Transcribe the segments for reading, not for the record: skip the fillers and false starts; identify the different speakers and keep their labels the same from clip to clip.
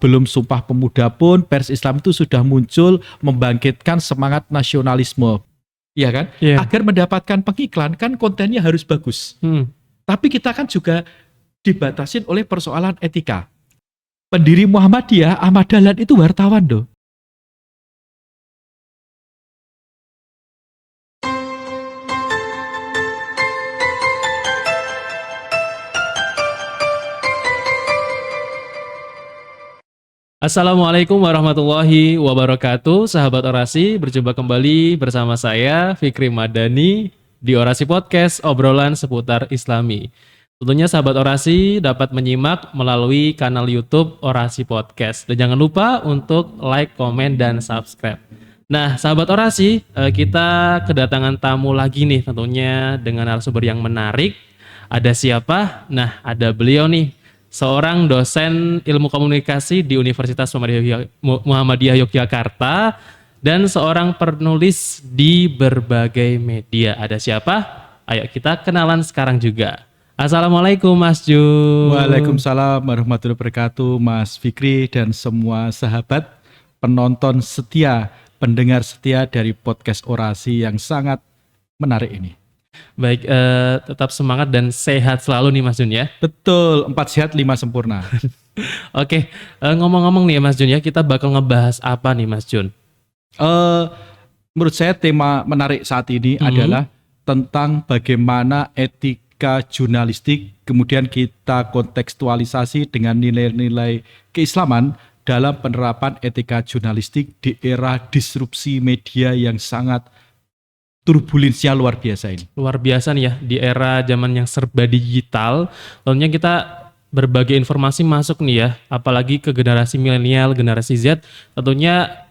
Speaker 1: sebelum Sumpah Pemuda pun pers Islam itu sudah muncul membangkitkan semangat nasionalisme. Iya kan?
Speaker 2: Iya.
Speaker 1: Agar mendapatkan pengiklan kan kontennya harus bagus. Tapi kita kan juga dibatasin oleh persoalan etika. Pendiri Muhammadiyah, Ahmad Dahlan itu wartawan loh.
Speaker 2: Assalamualaikum warahmatullahi wabarakatuh. Sahabat Orasi, berjumpa kembali bersama saya Fikri Madani di Orasi Podcast, obrolan seputar Islami. Tentunya sahabat Orasi dapat menyimak melalui kanal YouTube Orasi Podcast. Dan jangan lupa untuk like, komen, dan subscribe. Nah, sahabat Orasi, kita kedatangan tamu lagi nih tentunya dengan narasumber yang menarik. Ada siapa? Nah, ada beliau nih. Seorang dosen ilmu komunikasi di Universitas Muhammadiyah Yogyakarta dan seorang penulis di berbagai media. Ada siapa? Ayo kita kenalan sekarang juga. Assalamualaikum Mas Jun.
Speaker 1: Waalaikumsalam warahmatullahi wabarakatuh, Mas Fikri dan semua sahabat penonton setia, pendengar setia dari podcast Orasi yang sangat menarik ini.
Speaker 2: Baik, tetap semangat dan sehat selalu nih Mas Jun ya.
Speaker 1: Betul, 4 sehat 5 sempurna.
Speaker 2: Oke, ngomong-ngomong nih Mas Jun ya, kita bakal ngebahas apa nih Mas Jun?
Speaker 1: Menurut saya tema menarik saat ini adalah tentang bagaimana etika jurnalistik kemudian kita kontekstualisasi dengan nilai-nilai keislaman dalam penerapan etika jurnalistik di era disrupsi media yang sangat turbulensinya luar biasa ini.
Speaker 2: Luar biasa nih ya, di era zaman yang serba digital, tentunya kita berbagai informasi masuk nih ya, apalagi ke generasi milenial, generasi Z, tentunya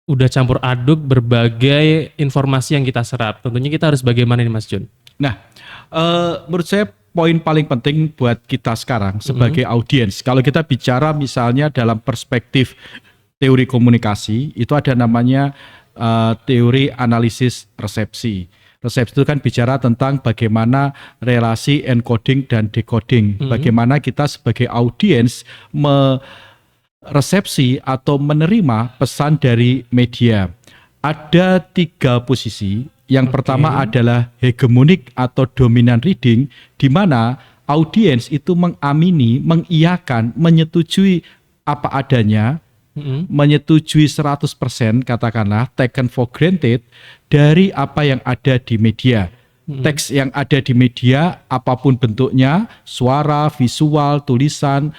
Speaker 2: udah campur aduk berbagai informasi yang kita serap. Tentunya kita harus bagaimana nih Mas Jun?
Speaker 1: Nah, menurut saya poin paling penting buat kita sekarang sebagai audiens, kalau kita bicara misalnya dalam perspektif teori komunikasi, itu ada namanya teori analisis resepsi. Resepsi itu kan bicara tentang bagaimana relasi encoding dan decoding. Bagaimana kita sebagai audiens meresepsi atau menerima pesan dari media. Ada 3 posisi. Yang pertama adalah hegemonik atau dominant reading, di mana audiens itu mengamini, mengiyakan, menyetujui apa adanya, menyetujui 100% katakanlah taken for granted dari apa yang ada di media. Teks yang ada di media apapun bentuknya, suara, visual, tulisan,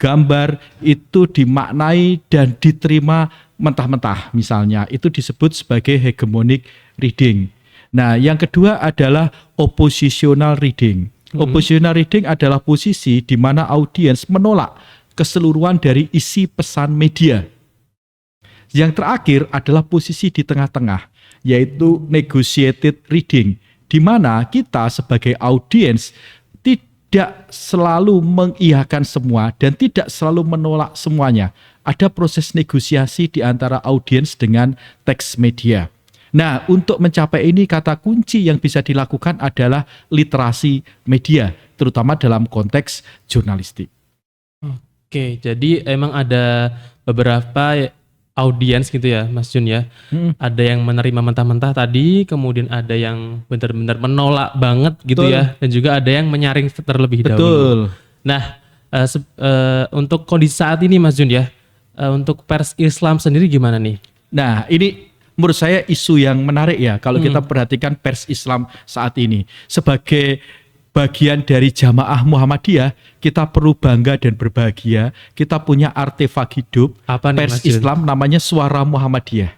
Speaker 1: gambar itu dimaknai dan diterima mentah-mentah misalnya. Itu disebut sebagai hegemonic reading. Nah, yang kedua adalah oppositional reading. Oppositional reading adalah posisi di mana audiens menolak keseluruhan dari isi pesan media. Yang terakhir adalah posisi di tengah-tengah, yaitu negotiated reading, di mana kita sebagai audiens tidak selalu mengiyakan semua dan tidak selalu menolak semuanya. Ada proses negosiasi di antara audiens dengan teks media. Nah, untuk mencapai ini kata kunci yang bisa dilakukan adalah literasi media, terutama dalam konteks jurnalistik.
Speaker 2: Oke, jadi emang ada beberapa audiens gitu ya Mas Jun ya. Ada yang menerima mentah-mentah tadi, kemudian ada yang benar-benar menolak banget gitu. Betul. Ya. Dan juga ada yang menyaring terlebih dahulu.
Speaker 1: Betul.
Speaker 2: Nah, untuk kondisi saat ini Mas Jun ya, untuk pers Islam sendiri gimana nih?
Speaker 1: Nah, ini menurut saya isu yang menarik ya kalau kita perhatikan pers Islam saat ini. Sebagai bagian dari jamaah Muhammadiyah, kita perlu bangga dan berbahagia. Kita punya artefak hidup pers Islam namanya Suara Muhammadiyah.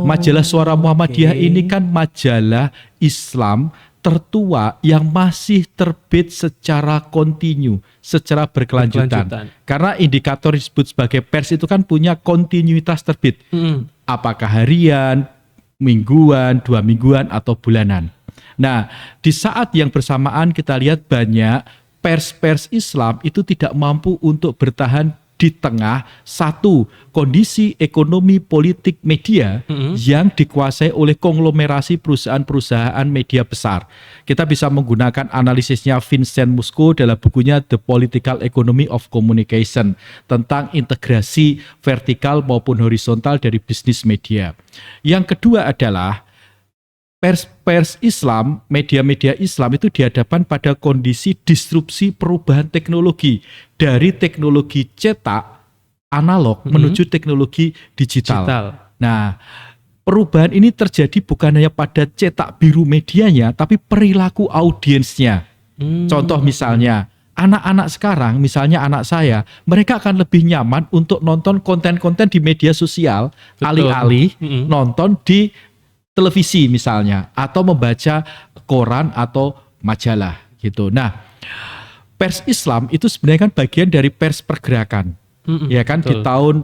Speaker 1: Majalah Suara Muhammadiyah ini kan majalah Islam tertua yang masih terbit secara kontinu, secara berkelanjutan. Karena indikator disebut sebagai pers itu kan punya kontinuitas terbit. Apakah harian, mingguan, 2 mingguan, atau bulanan. Nah, di saat yang bersamaan kita lihat banyak pers-pers Islam itu tidak mampu untuk bertahan di tengah satu kondisi ekonomi politik media yang dikuasai oleh konglomerasi perusahaan-perusahaan media besar. Kita bisa menggunakan analisisnya Vincent Musco dalam bukunya The Political Economy of Communication tentang integrasi vertikal maupun horizontal dari bisnis media. Yang kedua adalah pers Islam, media-media Islam itu dihadapkan pada kondisi disrupsi perubahan teknologi dari teknologi cetak analog menuju teknologi digital. Nah, perubahan ini terjadi bukan hanya pada cetak biru medianya, tapi perilaku audiensnya. Contoh misalnya, anak-anak sekarang, misalnya anak saya, mereka akan lebih nyaman untuk nonton konten-konten di media sosial, alih-alih nonton di televisi misalnya, atau membaca koran atau majalah gitu. Nah, pers Islam itu sebenarnya kan bagian dari pers pergerakan. Ya kan, betul. Di tahun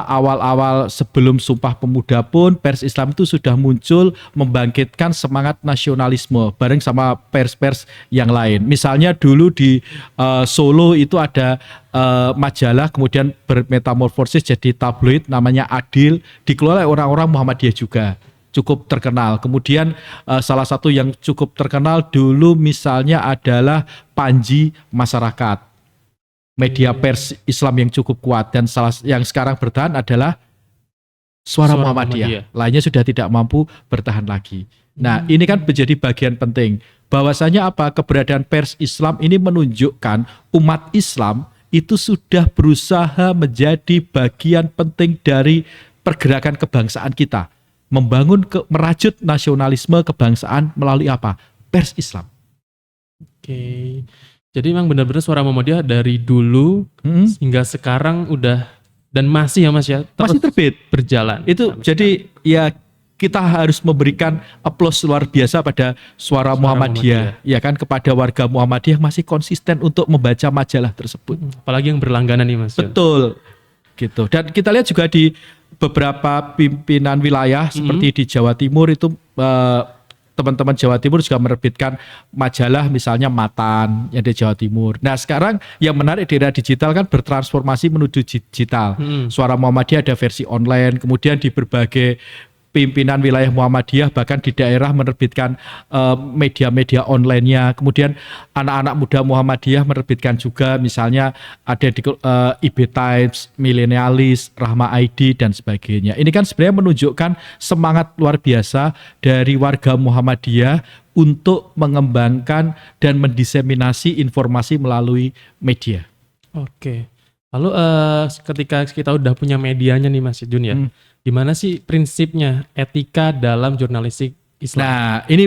Speaker 1: awal-awal sebelum Sumpah Pemuda pun pers Islam itu sudah muncul membangkitkan semangat nasionalisme bareng sama pers-pers yang lain. Misalnya dulu di Solo itu ada majalah kemudian bermetamorfosis jadi tabloid namanya Adil, dikelola oleh orang-orang Muhammadiyah juga. Cukup terkenal. Kemudian salah satu yang cukup terkenal dulu misalnya adalah Panji Masyarakat. Media pers Islam yang cukup kuat, dan yang sekarang bertahan adalah Suara Muhammadiyah. Lainnya sudah tidak mampu bertahan lagi. Nah, ini kan menjadi bagian penting. Bahwasanya apa? Keberadaan pers Islam ini menunjukkan umat Islam itu sudah berusaha menjadi bagian penting dari pergerakan kebangsaan kita. Merajut nasionalisme kebangsaan melalui apa? Pers Islam.
Speaker 2: Oke. Jadi memang benar-benar Suara Muhammadiyah dari dulu hingga sekarang udah dan masih ya Mas ya,
Speaker 1: masih terbit
Speaker 2: berjalan.
Speaker 1: Itu jadi ya kita harus memberikan aplaus luar biasa pada Suara Muhammadiyah, ya kan, kepada warga Muhammadiyah masih konsisten untuk membaca majalah tersebut.
Speaker 2: Apalagi yang berlangganan nih Mas.
Speaker 1: Betul. Gitu. Dan kita lihat juga di beberapa pimpinan wilayah seperti di Jawa Timur itu teman-teman Jawa Timur juga menerbitkan majalah misalnya Matan yang di Jawa Timur. Nah, sekarang yang menarik di era digital kan bertransformasi menuju digital. Suara Muhammadiyah ada versi online, kemudian di berbagai pimpinan wilayah Muhammadiyah bahkan di daerah menerbitkan media-media online-nya. Kemudian anak-anak muda Muhammadiyah menerbitkan juga, misalnya ada di IB Times, Milenialis, Rahma ID dan sebagainya. Ini kan sebenarnya menunjukkan semangat luar biasa dari warga Muhammadiyah untuk mengembangkan dan mendiseminasi informasi melalui media.
Speaker 2: Oke. Lalu ketika kita udah punya medianya nih Mas Jun ya, gimana sih prinsipnya etika dalam jurnalistik Islam?
Speaker 1: Nah, ini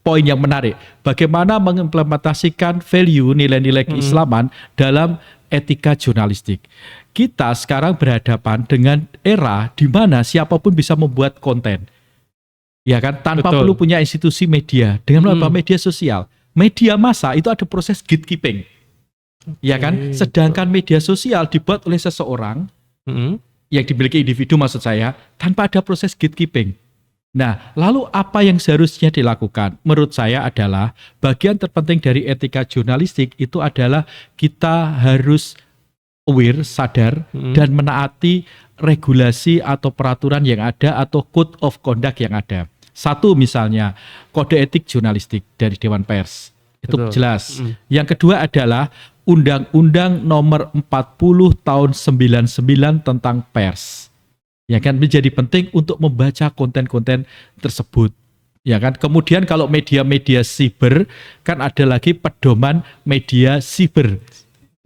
Speaker 1: poin yang menarik. Bagaimana mengimplementasikan value nilai-nilai keislaman dalam etika jurnalistik. Kita sekarang berhadapan dengan era di mana siapapun bisa membuat konten. Ya kan, tanpa perlu punya institusi media, dengan melalui media sosial. Media massa itu ada proses gatekeeping. Ya kan, sedangkan media sosial dibuat oleh seseorang yang dimiliki individu maksud saya, tanpa ada proses gatekeeping. Nah, lalu apa yang seharusnya dilakukan? Menurut saya adalah bagian terpenting dari etika jurnalistik itu adalah kita harus aware, sadar, dan menaati regulasi atau peraturan yang ada atau code of conduct yang ada. Satu misalnya, kode etik jurnalistik dari Dewan Pers. Itu jelas. Yang kedua adalah Undang-Undang Nomor 40 Tahun 99 tentang pers. Ya kan, menjadi penting untuk membaca konten-konten tersebut. Ya kan, kemudian kalau media-media siber kan ada lagi pedoman media siber.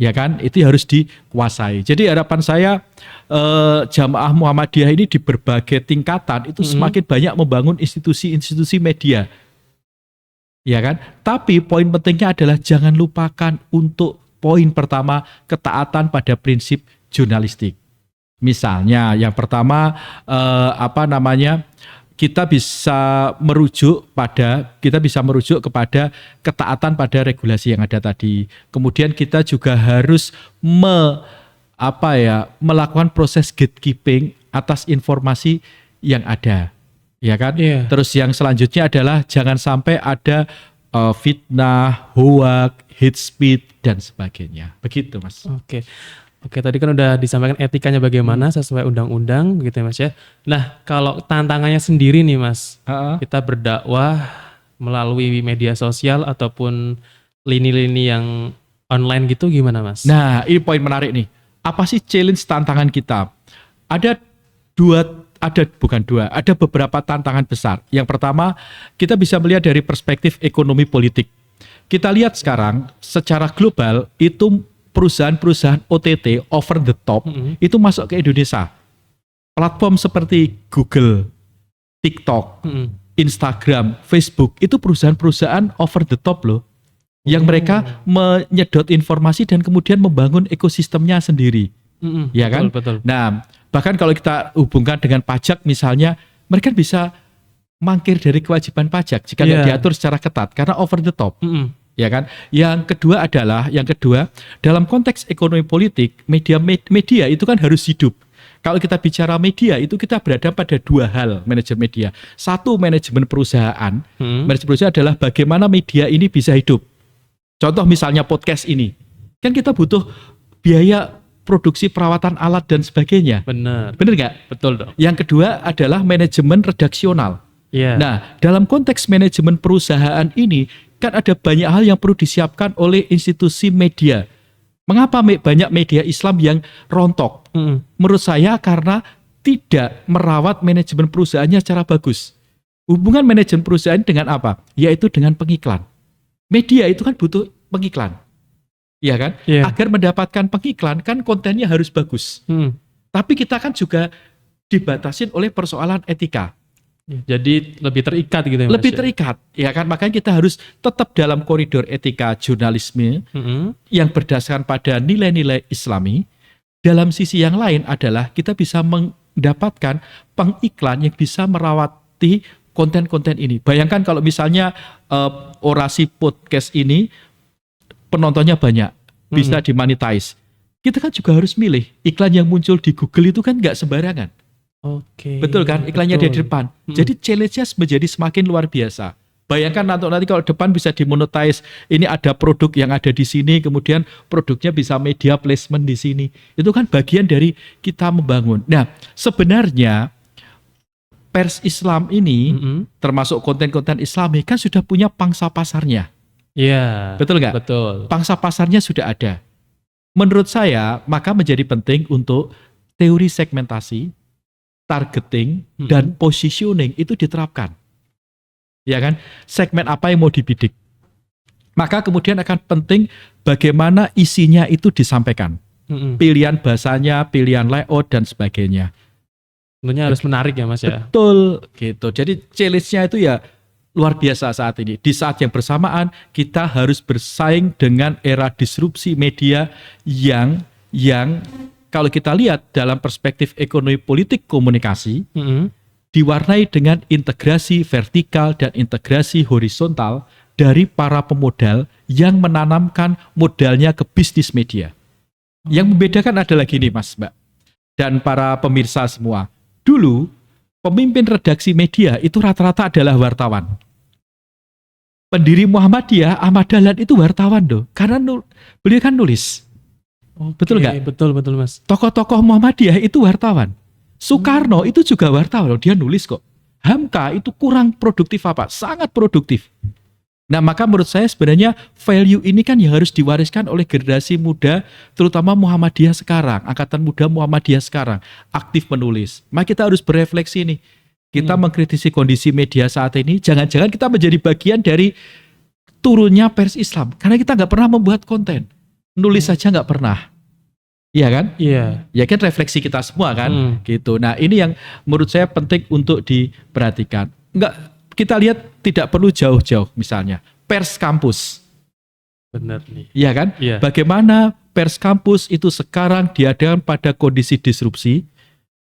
Speaker 1: Ya kan, itu harus dikuasai. Jadi harapan saya jamaah Muhammadiyah ini di berbagai tingkatan itu semakin banyak membangun institusi-institusi media. Ya kan, tapi poin pentingnya adalah jangan lupakan untuk poin pertama, ketaatan pada prinsip jurnalistik. Misalnya yang pertama kita bisa merujuk kepada ketaatan pada regulasi yang ada tadi. Kemudian kita juga harus melakukan proses gatekeeping atas informasi yang ada. Ya kan? Yeah. Terus yang selanjutnya adalah jangan sampai ada fitnah, hoax, hate speech dan sebagainya. Begitu, Mas.
Speaker 2: Oke. Oke, tadi kan udah disampaikan etikanya bagaimana sesuai undang-undang gitu ya Mas ya. Nah, kalau tantangannya sendiri nih Mas,
Speaker 1: Heeh.
Speaker 2: kita berdakwah melalui media sosial ataupun lini-lini yang online gitu gimana Mas?
Speaker 1: Nah, ini poin menarik nih. Apa sih challenge tantangan kita? Ada dua, ada bukan dua, ada beberapa tantangan besar. Yang pertama, kita bisa melihat dari perspektif ekonomi politik. Kita lihat sekarang secara global itu perusahaan-perusahaan OTT over the top itu masuk ke Indonesia. Platform seperti Google, TikTok, Instagram, Facebook itu perusahaan-perusahaan over the top loh. Yang mereka menyedot informasi dan kemudian membangun ekosistemnya sendiri. Ya
Speaker 2: betul,
Speaker 1: kan?
Speaker 2: betul.
Speaker 1: Nah, bahkan kalau kita hubungkan dengan pajak misalnya, mereka bisa mangkir dari kewajiban pajak jika nggak
Speaker 2: Iya.
Speaker 1: diatur secara ketat karena over the top.
Speaker 2: Mm-mm.
Speaker 1: Ya kan? Yang kedua dalam konteks ekonomi politik, media itu kan harus hidup. Kalau kita bicara media itu kita berada pada dua hal manajemen media. Satu, manajemen perusahaan. Manajemen perusahaan adalah bagaimana media ini bisa hidup. Contoh misalnya podcast ini. Kan kita butuh biaya produksi perawatan alat dan sebagainya.
Speaker 2: Bener.
Speaker 1: Bener nggak?
Speaker 2: Betul dong.
Speaker 1: Yang kedua adalah manajemen redaksional.
Speaker 2: Iya.
Speaker 1: Nah, dalam konteks manajemen perusahaan ini, kan ada banyak hal yang perlu disiapkan oleh institusi media. Mengapa banyak media Islam yang rontok? Menurut saya karena tidak merawat manajemen perusahaannya secara bagus. Hubungan manajemen perusahaan dengan apa? Yaitu dengan pengiklan. Media itu kan butuh pengiklan. Iya kan?
Speaker 2: Iya.
Speaker 1: Agar mendapatkan pengiklan kan kontennya harus bagus. Tapi kita kan juga dibatasin oleh persoalan etika.
Speaker 2: Jadi lebih terikat gitu ya Mas?
Speaker 1: Lebih terikat, ya kan? Makanya kita harus tetap dalam koridor etika jurnalisme yang berdasarkan pada nilai-nilai Islami. Dalam sisi yang lain adalah kita bisa mendapatkan pengiklan yang bisa merawati konten-konten ini. Bayangkan kalau misalnya orasi podcast ini penontonnya banyak, bisa dimonetize. Kita kan juga harus milih iklan yang muncul di Google itu kan nggak sembarangan.
Speaker 2: Oke.
Speaker 1: Betul kan? Iklannya
Speaker 2: betul.
Speaker 1: ada di depan. Jadi challenge-nya menjadi semakin luar biasa. Bayangkan nanti kalau depan bisa dimonetize, ini ada produk yang ada di sini, kemudian produknya bisa media placement di sini. Itu kan bagian dari kita membangun. Nah, sebenarnya pers Islam ini, termasuk konten-konten Islami, kan sudah punya pangsa pasarnya.
Speaker 2: Iya.
Speaker 1: Betul nggak?
Speaker 2: Betul.
Speaker 1: Pangsa pasarnya sudah ada. Menurut saya, maka menjadi penting untuk teori segmentasi, targeting, dan positioning itu diterapkan. Ya kan? Segmen apa yang mau dibidik. Maka kemudian akan penting bagaimana isinya itu disampaikan. Pilihan bahasanya, pilihan layout, dan sebagainya.
Speaker 2: Tentunya harus menarik ya Mas ya?
Speaker 1: Betul, gitu. Jadi challenge-nya itu ya luar biasa saat ini. Di saat yang bersamaan, kita harus bersaing dengan era disrupsi media yang kalau kita lihat dalam perspektif ekonomi politik komunikasi, diwarnai dengan integrasi vertikal dan integrasi horizontal dari para pemodal yang menanamkan modalnya ke bisnis media. Yang membedakan adalah gini Mas, Mbak, dan para pemirsa semua. Dulu, pemimpin redaksi media itu rata-rata adalah wartawan. Pendiri Muhammadiyah, Ahmad Dahlan itu wartawan loh, karena beliau kan nulis. Betul nggak?
Speaker 2: Betul Mas.
Speaker 1: Tokoh-tokoh Muhammadiyah itu wartawan. Soekarno itu juga wartawan, dia nulis kok. Hamka itu kurang produktif apa? Sangat produktif. Nah, maka menurut saya sebenarnya value ini kan yang harus diwariskan oleh generasi muda, terutama Muhammadiyah sekarang, angkatan muda Muhammadiyah sekarang, aktif menulis. Maka kita harus berefleksi nih. Kita mengkritisi kondisi media saat ini, jangan-jangan kita menjadi bagian dari turunnya pers Islam. Karena kita nggak pernah membuat konten. Nulis saja nggak pernah. Iya kan?
Speaker 2: Iya.
Speaker 1: Ya kan refleksi kita semua kan, gitu. Nah ini yang menurut saya penting untuk diperhatikan. Kita lihat tidak perlu jauh-jauh, misalnya pers kampus.
Speaker 2: Benar nih.
Speaker 1: Iya kan?
Speaker 2: Iya.
Speaker 1: Bagaimana pers kampus itu sekarang diadakan pada kondisi disrupsi.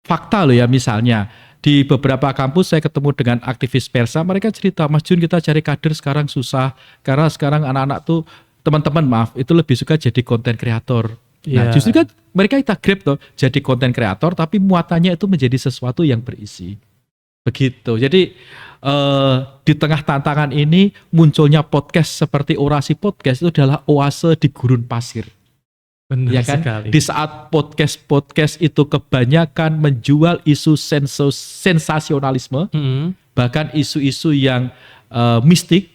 Speaker 1: Fakta loh ya, misalnya di beberapa kampus saya ketemu dengan aktivis persa, mereka cerita, Mas Jun, kita cari kader sekarang susah karena sekarang anak-anak tuh, teman-teman maaf, itu lebih suka jadi konten kreator. Nah, justru kan mereka kita grab tuh jadi konten kreator, tapi muatannya itu menjadi sesuatu yang berisi. Begitu. Jadi di tengah tantangan ini munculnya podcast seperti Orasi Podcast itu adalah oase di gurun pasir.
Speaker 2: Benar
Speaker 1: Ya kan?
Speaker 2: sekali.
Speaker 1: Di saat podcast itu kebanyakan menjual isu sensasionalisme, bahkan isu-isu yang mistik,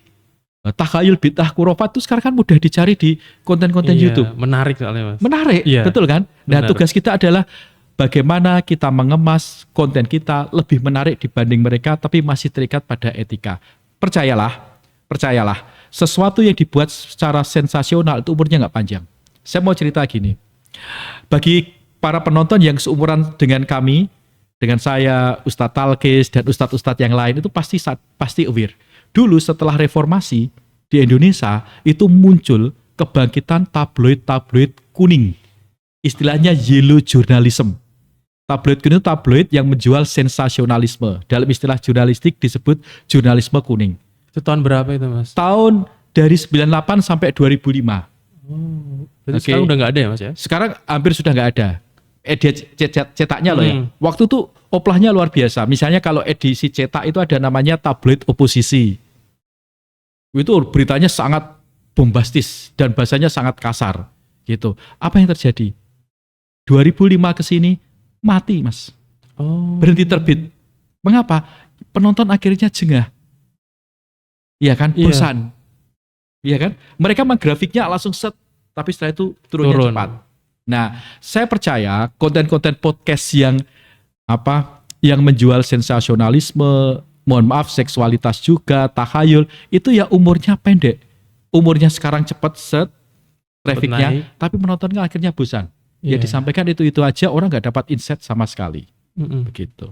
Speaker 1: takhayul, bid'ah, khurafat itu sekarang kan mudah dicari di konten-konten
Speaker 2: Iya,
Speaker 1: YouTube.
Speaker 2: menarik soalnya Mas.
Speaker 1: Menarik,
Speaker 2: Iya,
Speaker 1: betul kan? Nah,
Speaker 2: benar.
Speaker 1: tugas kita adalah bagaimana kita mengemas konten kita lebih menarik dibanding mereka, tapi masih terikat pada etika. Percayalah, sesuatu yang dibuat secara sensasional itu umurnya nggak panjang. Saya mau cerita gini, bagi para penonton yang seumuran dengan kami, dengan saya, Ustadz Talkis, dan ustadz-ustadz yang lain, itu pasti aware. Dulu setelah reformasi di Indonesia, itu muncul kebangkitan tabloid-tabloid kuning. Istilahnya yellow journalism. Tabloid kuning itu tabloid yang menjual sensasionalisme. Dalam istilah jurnalistik disebut jurnalisme kuning.
Speaker 2: Itu tahun berapa itu Mas?
Speaker 1: Tahun dari 98 sampai 2005.
Speaker 2: Berarti
Speaker 1: Oke.
Speaker 2: sekarang udah nggak ada ya Mas ya?
Speaker 1: Sekarang hampir sudah nggak ada. Cetaknya loh ya. Waktu itu oplahnya luar biasa. Misalnya kalau edisi cetak itu ada namanya tabloid oposisi. Itu beritanya sangat bombastis dan bahasanya sangat kasar gitu. Apa yang terjadi? 2005 ke sini mati, Mas. Berhenti terbit. Mengapa? Penonton akhirnya jengah. Iya kan?
Speaker 2: Iya.
Speaker 1: Bosan. Iya kan? Mereka mah grafiknya langsung set, tapi setelah itu turunnya
Speaker 2: Turun.
Speaker 1: cepat. Nah, saya percaya konten-konten podcast yang menjual sensasionalisme, mohon maaf seksualitas juga, takhayul, itu ya umurnya pendek. Umurnya sekarang cepat set trafficnya,
Speaker 2: naik.
Speaker 1: tapi penontonnya akhirnya bosan. Ya
Speaker 2: Iya.
Speaker 1: disampaikan itu aja, orang nggak dapat insight sama sekali. Begitu.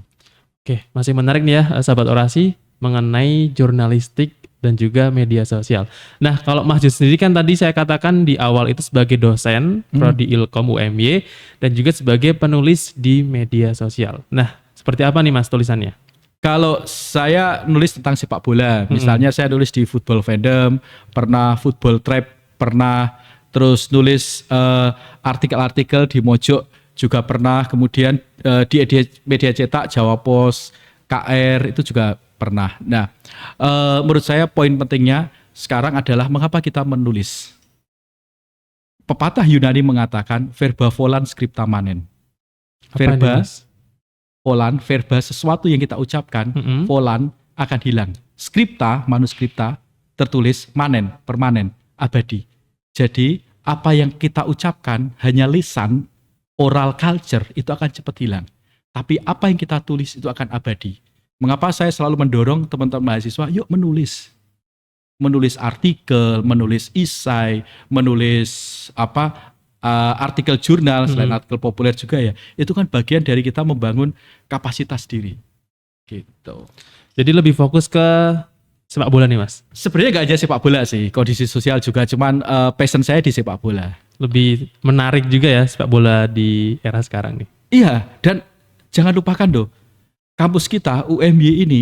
Speaker 2: Oke, masih menarik nih ya sahabat orasi mengenai jurnalistik dan juga media sosial. Nah, kalau Mas Jun sendiri kan tadi saya katakan di awal itu sebagai dosen Prodi Ilkom UMY dan juga sebagai penulis di media sosial. Nah, seperti apa nih Mas tulisannya?
Speaker 1: Kalau saya nulis tentang sepak bola, misalnya saya nulis di Football Fandom, pernah Football Trap, pernah terus nulis artikel-artikel di Mojok juga pernah, kemudian di media cetak Jawa Pos, KR itu juga pernah. Nah, menurut saya poin pentingnya sekarang adalah mengapa kita menulis. Pepatah Yunani mengatakan verba volan scripta manen.
Speaker 2: Apa ini, Mas?
Speaker 1: Volan, verba sesuatu yang kita ucapkan, volan akan hilang. Scripta, manuskripta, tertulis, manen, permanen, abadi. Jadi apa yang kita ucapkan hanya lisan, oral culture itu akan cepat hilang. Tapi apa yang kita tulis itu akan abadi. Mengapa saya selalu mendorong teman-teman mahasiswa, yuk menulis. Menulis artikel, menulis esai, menulis artikel jurnal, selain artikel populer juga ya. Itu kan bagian dari kita membangun kapasitas diri. Gitu.
Speaker 2: Jadi lebih fokus ke sepak bola nih Mas?
Speaker 1: Sebenarnya nggak aja sepak bola sih, kondisi sosial juga, cuman passion saya di sepak bola.
Speaker 2: Lebih menarik juga ya sepak bola di era sekarang nih.
Speaker 1: Iya, dan jangan lupakan loh, kampus kita UMY ini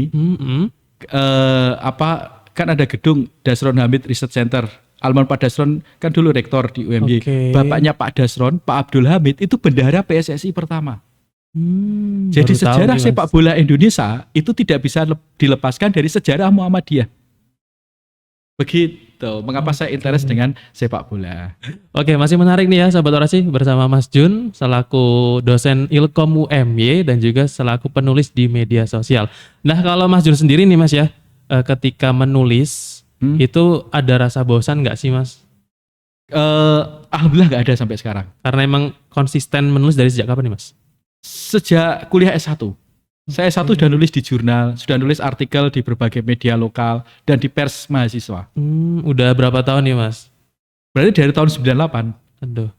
Speaker 1: kan ada gedung Dasron Hamid Research Center. Almarhum Pak Dasron kan dulu rektor di UMY.
Speaker 2: Oke.
Speaker 1: Bapaknya Pak Dasron, Pak Abdul Hamid itu bendahara PSSI pertama. Jadi
Speaker 2: Baru tahu
Speaker 1: sejarah
Speaker 2: nih, Mas.
Speaker 1: sepak bola Indonesia itu tidak bisa dilepaskan dari sejarah Muhammadiyah. Begitu. Mengapa saya interest dengan sepak bola?
Speaker 2: Oke, masih menarik nih ya sahabat orasi bersama Mas Jun selaku dosen Ilkom UMY dan juga selaku penulis di media sosial. Nah, kalau Mas Jun sendiri nih Mas ya, ketika menulis itu ada rasa bosan nggak sih Mas?
Speaker 1: Alhamdulillah nggak ada sampai sekarang.
Speaker 2: Karena emang konsisten menulis dari sejak kapan nih Mas?
Speaker 1: Sejak kuliah S1. Saya S1 sudah nulis di jurnal, sudah nulis artikel di berbagai media lokal dan di pers mahasiswa.
Speaker 2: Udah berapa tahun nih Mas?
Speaker 1: Berarti dari tahun 98.
Speaker 2: Aduh,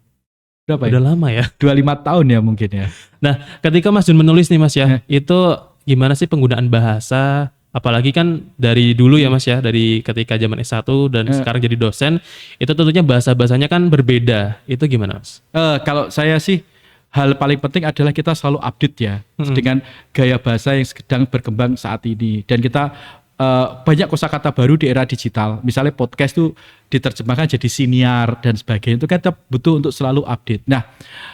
Speaker 1: Berapa
Speaker 2: udah
Speaker 1: ya?
Speaker 2: lama ya.
Speaker 1: 25 tahun ya mungkin ya.
Speaker 2: Nah, ketika Mas Jun menulis nih Mas ya, itu gimana sih penggunaan bahasa? Apalagi kan dari dulu ya Mas ya, dari ketika zaman S1 dan sekarang jadi dosen, itu tentunya bahasa-bahasanya kan berbeda. Itu gimana Mas?
Speaker 1: Kalau saya sih, hal paling penting adalah kita selalu update ya dengan gaya bahasa yang sedang berkembang saat ini. Dan kita banyak kosakata baru di era digital. Misalnya podcast tuh diterjemahkan jadi siniar dan sebagainya. Itu kan kita butuh untuk selalu update. Nah,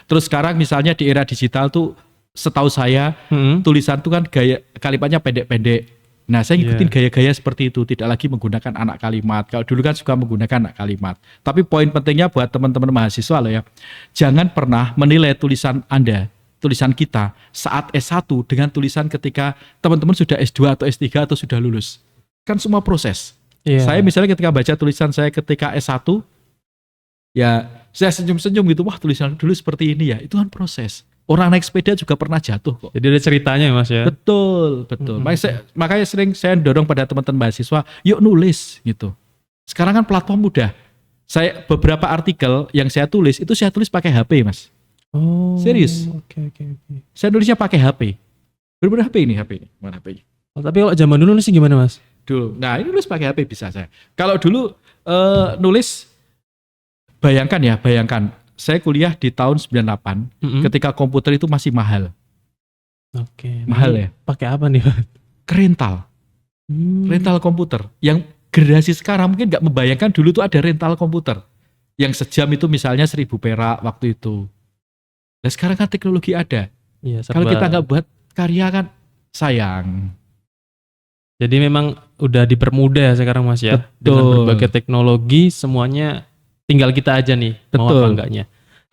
Speaker 1: terus sekarang misalnya di era digital tuh setahu saya tulisan tuh kan gaya kalimatnya pendek-pendek. Nah, saya ngikutin
Speaker 2: Iya.
Speaker 1: gaya-gaya seperti itu, tidak lagi menggunakan anak kalimat. Kalau dulu kan suka menggunakan anak kalimat. Tapi poin pentingnya buat teman-teman mahasiswa loh ya, jangan pernah menilai tulisan Anda, tulisan kita saat S1 dengan tulisan ketika teman-teman sudah S2 atau S3 atau sudah lulus. Kan semua proses.
Speaker 2: Iya.
Speaker 1: Saya misalnya ketika baca tulisan saya ketika S1, ya saya senyum-senyum gitu, wah tulisan dulu seperti ini ya, itu kan proses. Orang naik sepeda juga pernah jatuh kok.
Speaker 2: Jadi ada ceritanya Mas ya.
Speaker 1: Betul, betul. Makanya sering saya dorong pada teman-teman mahasiswa, yuk nulis gitu. Sekarang kan platform mudah. Saya beberapa artikel yang saya tulis itu saya tulis pakai HP, Mas.
Speaker 2: Oh.
Speaker 1: Serius.
Speaker 2: Oke.
Speaker 1: Saya nulisnya pakai HP. Bener-bener HP ini. Mana HP?
Speaker 2: Oh, tapi kalau zaman dulu sih gimana Mas?
Speaker 1: Dulu. Nah, ini nulis pakai HP bisa saya. Kalau dulu nulis, bayangkan. Saya kuliah di tahun 98 ketika komputer itu masih mahal.
Speaker 2: Oke.
Speaker 1: Mahal ya?
Speaker 2: Pakai apa nih Mas?
Speaker 1: Rental komputer. Yang generasi sekarang mungkin nggak membayangkan dulu tuh ada rental komputer. Yang sejam itu misalnya 1.000 perak waktu itu. Nah sekarang kan teknologi ada.
Speaker 2: Iya,
Speaker 1: Kalau kita nggak buat karya kan sayang.
Speaker 2: Jadi memang udah dipermudah ya sekarang Mas ya.
Speaker 1: Betul.
Speaker 2: Dengan berbagai teknologi semuanya tinggal kita aja nih mau
Speaker 1: Betul.
Speaker 2: apa enggaknya.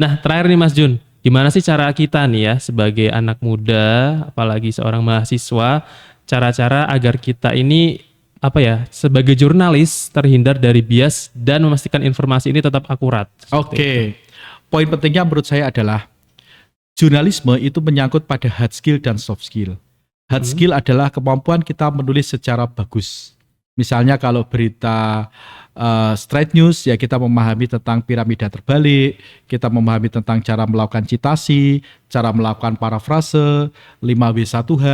Speaker 2: Nah terakhir nih Mas Jun, gimana sih cara kita nih ya sebagai anak muda, apalagi seorang mahasiswa, cara-cara agar kita ini apa ya sebagai jurnalis terhindar dari bias dan memastikan informasi ini tetap akurat.
Speaker 1: Oke. Poin pentingnya menurut saya adalah jurnalisme itu menyangkut pada hard skill dan soft skill. Hard skill adalah kemampuan kita menulis secara bagus. Misalnya kalau berita straight news ya kita memahami tentang piramida terbalik, kita memahami tentang cara melakukan citasi, cara melakukan parafrase, 5W1H,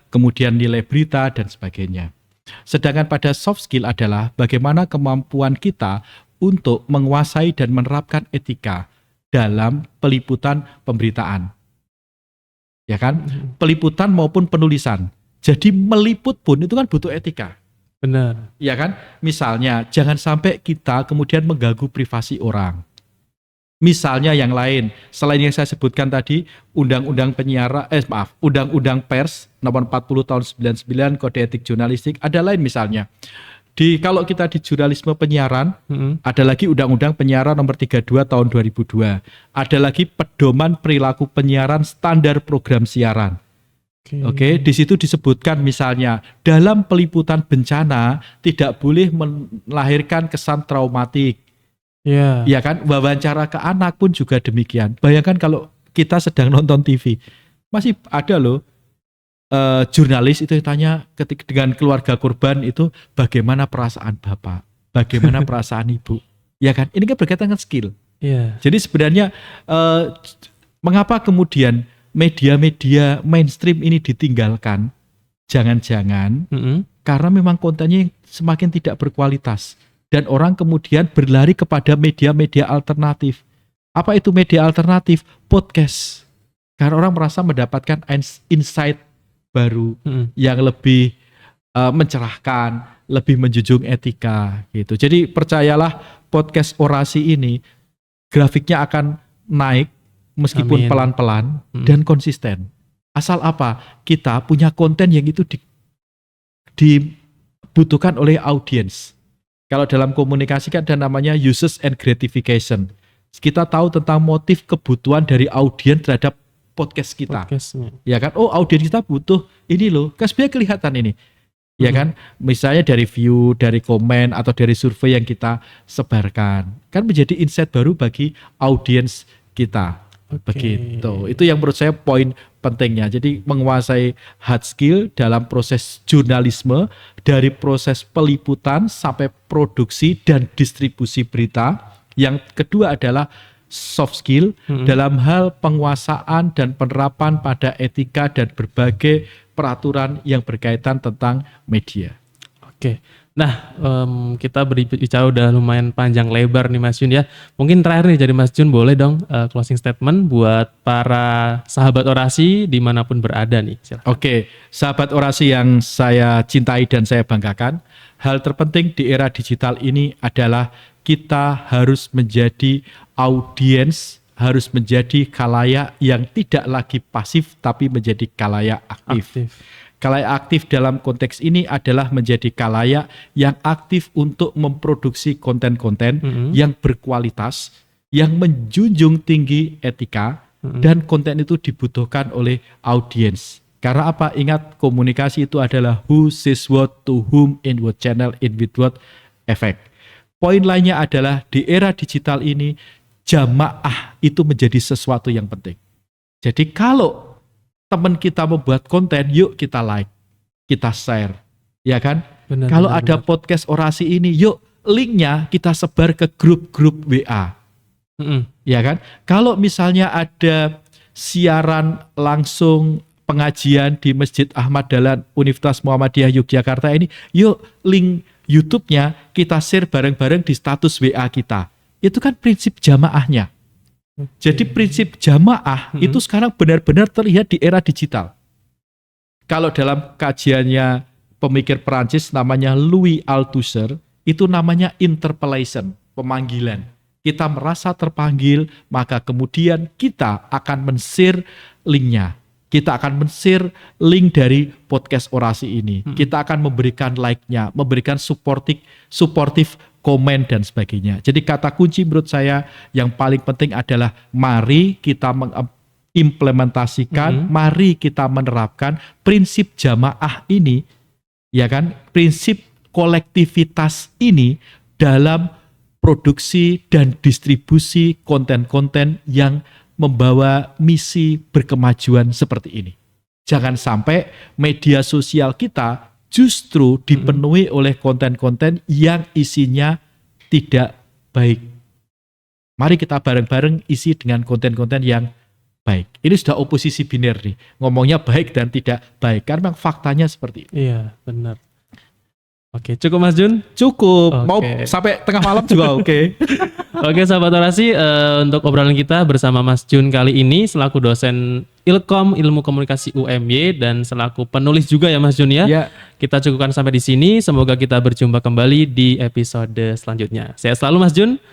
Speaker 1: kemudian nilai berita dan sebagainya. Sedangkan pada soft skill adalah bagaimana kemampuan kita untuk menguasai dan menerapkan etika dalam peliputan pemberitaan. Ya kan? Peliputan maupun penulisan. Jadi meliput pun itu kan butuh etika.
Speaker 2: Benar.
Speaker 1: Ya kan? Misalnya jangan sampai kita kemudian mengganggu privasi orang. Misalnya yang lain, selain yang saya sebutkan tadi, Undang-Undang Undang-Undang Pers nomor 40 tahun 99 Kode Etik Jurnalistik, ada lain misalnya. Kalau kita di jurnalisme penyiaran, ada lagi Undang-Undang Penyiaran nomor 32 tahun 2002. Ada lagi Pedoman Perilaku Penyiaran Standar Program Siaran. Oke, di situ disebutkan misalnya dalam peliputan bencana tidak boleh melahirkan kesan traumatik.
Speaker 2: Iya.
Speaker 1: Ya kan, wawancara ke anak pun juga demikian. Bayangkan kalau kita sedang nonton TV, masih ada loh jurnalis itu tanya dengan keluarga korban itu bagaimana perasaan bapak, bagaimana perasaan ibu. Ya kan, ini kan berkaitan dengan skill.
Speaker 2: Iya.
Speaker 1: Jadi sebenarnya mengapa kemudian media-media mainstream ini ditinggalkan? Jangan-jangan karena memang kontennya yang semakin tidak berkualitas dan orang kemudian berlari kepada media-media alternatif. Apa itu media alternatif? Podcast. Karena orang merasa mendapatkan insight baru yang lebih mencerahkan, lebih menjunjung etika gitu. Jadi percayalah podcast orasi ini grafiknya akan naik meskipun pelan-pelan dan konsisten. Asal apa? Kita punya konten yang itu dibutuhkan oleh audiens. Kalau dalam komunikasi kan ada namanya uses and gratification. Kita tahu tentang motif kebutuhan dari audiens terhadap podcast kita. Ya kan? Oh, audiens kita butuh ini loh. Kan sebenarnya kelihatan ini. Ya kan? Misalnya dari view, dari komen atau dari survei yang kita sebarkan. Kan menjadi insight baru bagi audiens kita. Begitu. Itu yang menurut saya poin pentingnya. Jadi menguasai hard skill dalam proses jurnalisme dari proses peliputan sampai produksi dan distribusi berita. Yang kedua adalah soft skill dalam hal penguasaan dan penerapan pada etika dan berbagai peraturan yang berkaitan tentang media.
Speaker 2: Oke. Nah, kita berbicara udah lumayan panjang lebar nih Mas Jun ya. Mungkin terakhir nih jadi Mas Jun boleh dong closing statement buat para sahabat orasi dimanapun berada nih. Silahkan.
Speaker 1: Oke, sahabat orasi yang saya cintai dan saya banggakan, hal terpenting di era digital ini adalah kita harus menjadi audiens, harus menjadi khalayak yang tidak lagi pasif tapi menjadi khalayak aktif. Khalayak aktif dalam konteks ini adalah menjadi khalayak yang aktif untuk memproduksi konten-konten yang berkualitas, yang menjunjung tinggi etika, dan konten itu dibutuhkan oleh audiens. Karena apa? Ingat, komunikasi itu adalah who says what, to whom, in what channel, in with what effect. Poin lainnya adalah di era digital ini, jamaah itu menjadi sesuatu yang penting. Jadi kalau teman kita membuat konten, yuk kita like, kita share, ya kan? Kalau ada podcast orasi ini, yuk linknya kita sebar ke grup-grup WA, ya kan? Kalau misalnya ada siaran langsung pengajian di Masjid Ahmad Dahlan Universitas Muhammadiyah Yogyakarta ini, yuk link YouTube-nya kita share bareng-bareng di status WA kita. Itu kan prinsip jamaahnya. Jadi prinsip jamaah itu sekarang benar-benar terlihat di era digital. Kalau dalam kajiannya pemikir Perancis namanya Louis Althusser, itu namanya interpellation, pemanggilan. Kita merasa terpanggil, maka kemudian kita akan men-share linknya. Kita akan men-share link dari podcast orasi ini. Kita akan memberikan like-nya, memberikan supportive komen dan sebagainya. Jadi kata kunci menurut saya yang paling penting adalah mari kita mengimplementasikan, mari kita menerapkan prinsip jamaah ini, ya kan? Prinsip kolektivitas ini dalam produksi dan distribusi konten-konten yang membawa misi berkemajuan seperti ini. Jangan sampai media sosial kita justru dipenuhi oleh konten-konten yang isinya tidak baik. Mari kita bareng-bareng isi dengan konten-konten yang baik. Ini sudah oposisi biner nih. Ngomongnya baik dan tidak baik. Karena memang faktanya seperti itu.
Speaker 2: Iya, benar. Oke, cukup Mas Jun?
Speaker 1: Cukup.
Speaker 2: Oke.
Speaker 1: Mau sampai tengah malam juga oke.
Speaker 2: Oke, sahabat orasi, untuk obrolan kita bersama Mas Jun kali ini selaku dosen Ilkom Ilmu Komunikasi UMY dan selaku penulis juga ya Mas Jun ya.
Speaker 1: Ya.
Speaker 2: Kita cukupkan sampai di sini. Semoga kita berjumpa kembali di episode selanjutnya. Sehat selalu Mas Jun.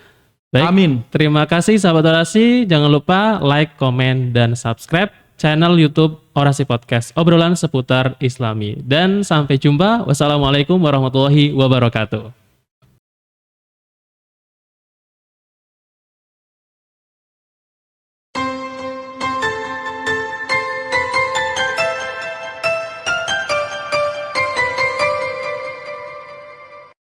Speaker 2: Baik,
Speaker 1: Amin.
Speaker 2: Terima kasih sahabat orasi. Jangan lupa like, komen, dan subscribe channel YouTube Orasi Podcast, obrolan seputar Islami. Dan sampai jumpa. Wassalamualaikum warahmatullahi wabarakatuh.